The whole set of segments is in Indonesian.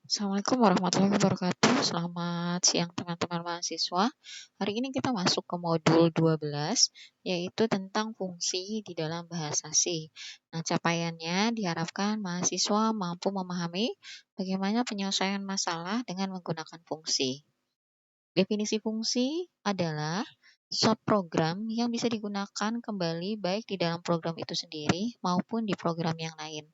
Assalamualaikum warahmatullahi wabarakatuh. Selamat siang teman-teman mahasiswa. Hari ini kita masuk ke modul 12, yaitu tentang fungsi di dalam bahasa C. Nah, capaiannya diharapkan mahasiswa mampu memahami bagaimana penyelesaian masalah dengan menggunakan fungsi. Definisi fungsi adalah subprogram yang bisa digunakan kembali baik di dalam program itu sendiri maupun di program yang lain.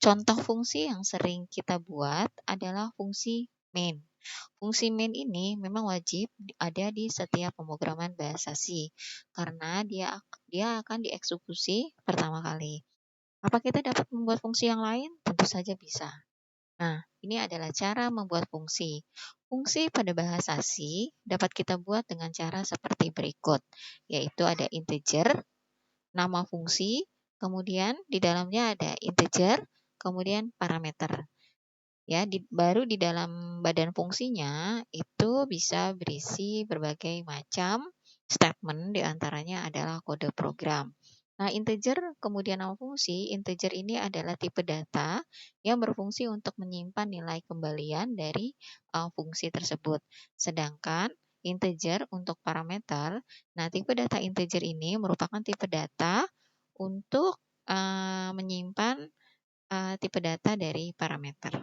Contoh fungsi yang sering kita buat adalah fungsi main. Fungsi main ini memang wajib ada di setiap pemrograman bahasa C karena dia akan dieksekusi pertama kali. Apa kita dapat membuat fungsi yang lain? Tentu saja bisa. Nah, ini adalah cara membuat fungsi. Fungsi pada bahasa C dapat kita buat dengan cara seperti berikut, yaitu ada integer, nama fungsi, kemudian di dalamnya ada integer, kemudian parameter. Ya, baru di dalam badan fungsinya itu bisa berisi berbagai macam statement, diantaranya adalah kode program. Nah, integer kemudian nama fungsi, integer ini adalah tipe data yang berfungsi untuk menyimpan nilai kembalian dari fungsi tersebut. Sedangkan integer untuk parameter, nah tipe data integer ini merupakan tipe data untuk menyimpan tipe data dari parameter.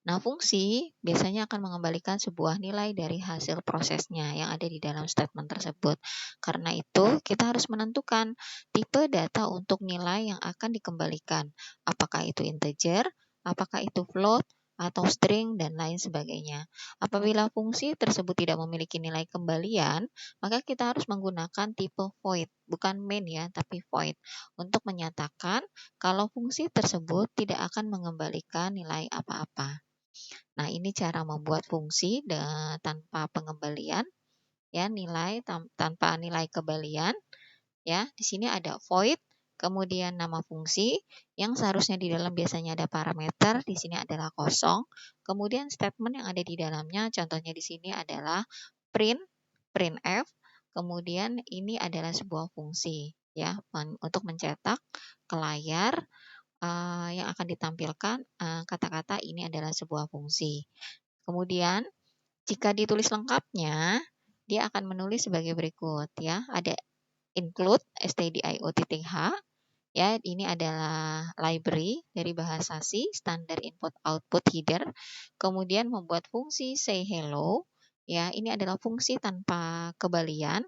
Nah, fungsi biasanya akan mengembalikan sebuah nilai dari hasil prosesnya yang ada di dalam statement tersebut. Karena itu, kita harus menentukan tipe data untuk nilai yang akan dikembalikan. Apakah itu integer, apakah itu float, atau string, dan lain sebagainya. Apabila fungsi tersebut tidak memiliki nilai kembalian, maka kita harus menggunakan tipe void, bukan main ya, tapi void, untuk menyatakan kalau fungsi tersebut tidak akan mengembalikan nilai apa-apa. Nah, ini cara membuat fungsi tanpa pengembalian, ya, nilai tanpa nilai kembalian, ya. Di sini ada void, kemudian nama fungsi yang seharusnya di dalam biasanya ada parameter, di sini adalah kosong. Kemudian statement yang ada di dalamnya, contohnya di sini adalah printf, kemudian ini adalah sebuah fungsi, ya, untuk mencetak ke layar yang akan ditampilkan kata-kata ini adalah sebuah fungsi. Kemudian, jika ditulis lengkapnya, dia akan menulis sebagai berikut ya. Ada include stdio.h, ya, ini adalah library dari bahasa C, standar input output header. Kemudian membuat fungsi say hello, ya, ini adalah fungsi tanpa kembalian,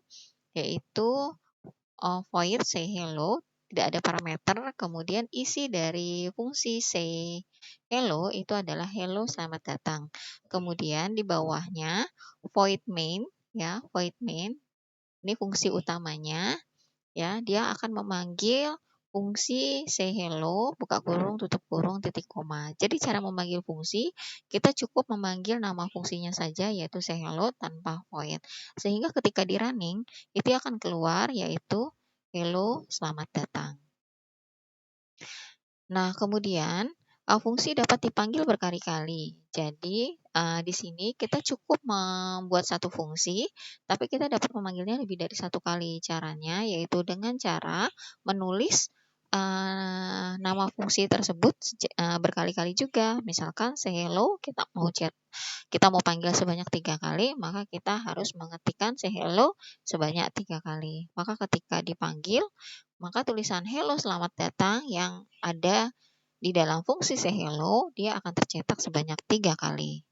yaitu void say hello, tidak ada parameter. Kemudian isi dari fungsi say hello itu adalah hello selamat datang. Kemudian di bawahnya void main, ya, void main. Ini fungsi utamanya, ya, dia akan memanggil fungsi say hello, buka kurung, tutup kurung, titik koma. Jadi cara memanggil fungsi, kita cukup memanggil nama fungsinya saja, yaitu say hello tanpa void. Sehingga ketika di running, itu akan keluar yaitu hello, selamat datang. Nah, kemudian fungsi dapat dipanggil berkali-kali. Jadi, di sini kita cukup membuat satu fungsi, tapi kita dapat memanggilnya lebih dari satu kali. Caranya yaitu dengan cara menulis nama fungsi tersebut berkali-kali juga. Misalkan say hello, kita mau panggil sebanyak 3 kali, maka kita harus mengetikkan say hello sebanyak 3 kali. Maka ketika dipanggil, maka tulisan hello selamat datang yang ada di dalam fungsi say hello, dia akan tercetak sebanyak 3 kali.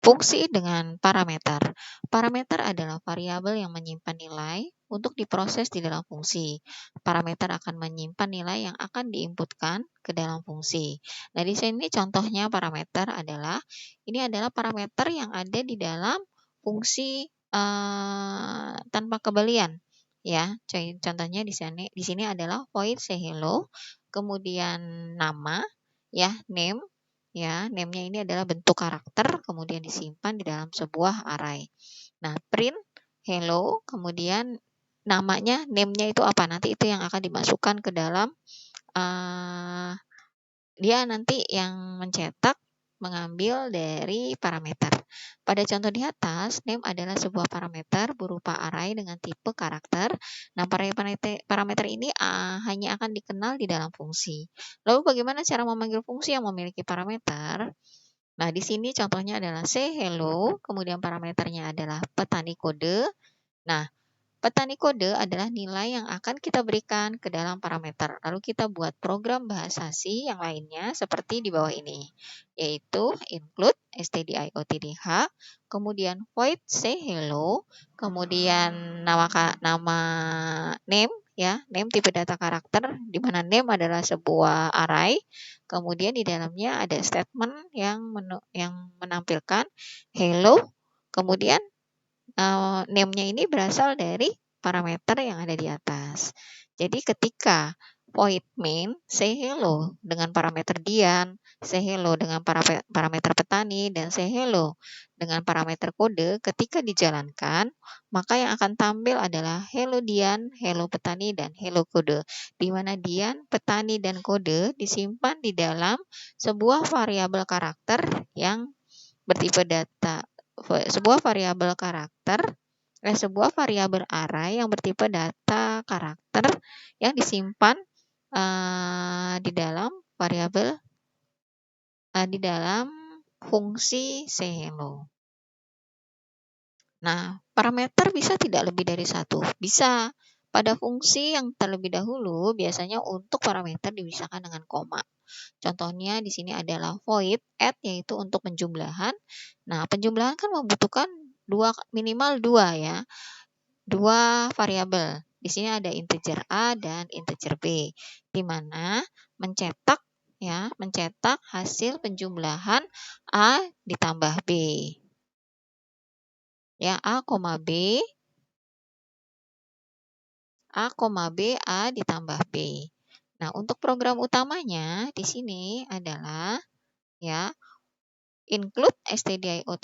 Fungsi dengan parameter. Parameter adalah variabel yang menyimpan nilai untuk diproses di dalam fungsi. Parameter akan menyimpan nilai yang akan diinputkan ke dalam fungsi. Nah, di sini contohnya parameter adalah, ini adalah parameter yang ada di dalam fungsi tanpa kembalian. Ya, contohnya di sini adalah void say hello, kemudian nama, ya, name. Ya, name-nya ini adalah bentuk karakter, kemudian disimpan di dalam sebuah array. Nah, print hello, kemudian namanya, name-nya itu apa? Nanti itu yang akan dimasukkan ke dalam, dia nanti yang mencetak mengambil dari parameter. Pada contoh di atas, name adalah sebuah parameter berupa array dengan tipe karakter. Nah, parameter ini hanya akan dikenal di dalam fungsi. Lalu bagaimana cara memanggil fungsi yang memiliki parameter? Nah, di sini contohnya adalah say hello, kemudian parameternya adalah petani kode. Nah, petani kode adalah nilai yang akan kita berikan ke dalam parameter. Lalu kita buat program bahasa C yang lainnya seperti di bawah ini, yaitu include stdioth, kemudian void say hello, kemudian nama name ya, name tipe data karakter, di mana name adalah sebuah array. Kemudian di dalamnya ada statement yang menampilkan hello, kemudian name-nya ini berasal dari parameter yang ada di atas. Jadi ketika void main say hello dengan parameter Dian, say hello dengan parameter petani, dan say hello dengan parameter kode, ketika dijalankan, maka yang akan tampil adalah hello Dian, hello petani, dan hello kode. Di mana Dian, petani, dan kode disimpan di dalam sebuah variabel karakter yang bertipe data, sebuah variabel array yang bertipe data karakter yang disimpan di dalam variabel di dalam fungsi say hello. Nah, parameter bisa tidak lebih dari satu. Bisa. Pada fungsi yang terlebih dahulu, biasanya untuk parameter dipisahkan dengan koma. Contohnya di sini adalah void add, yaitu untuk penjumlahan. Nah, penjumlahan kan membutuhkan minimal dua ya. Dua variabel. Di sini ada integer A dan integer B, di mana mencetak hasil penjumlahan A ditambah B. Ya, A, B, A ditambah B. Nah, untuk program utamanya di sini adalah ya include stdioth,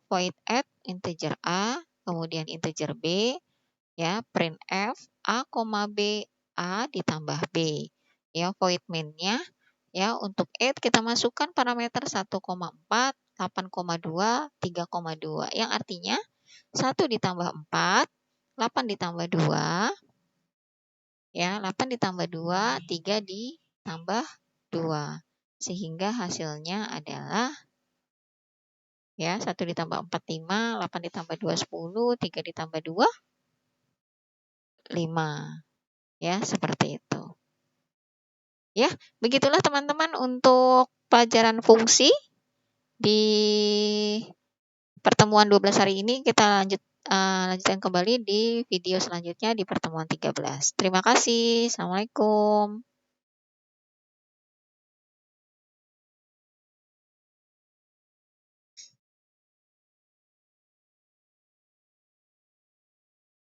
void add integer A, kemudian integer B, ya printf A, B, A ditambah B. Ya, void main-nya ya untuk add kita masukkan parameter 1,4, 8,2, 3,2 yang artinya 1 ditambah 4, 8 ditambah 2, ya 8 ditambah 2, 3 ditambah 2. Sehingga hasilnya adalah ya 1 ditambah 4, 5, 8 ditambah 2, 10, 3 ditambah 2, 5. Ya, seperti itu. Ya, begitulah teman-teman untuk pelajaran fungsi di pertemuan 12 hari ini. Kita lanjutkan kembali di video selanjutnya di pertemuan 13. Terima kasih. Assalamualaikum.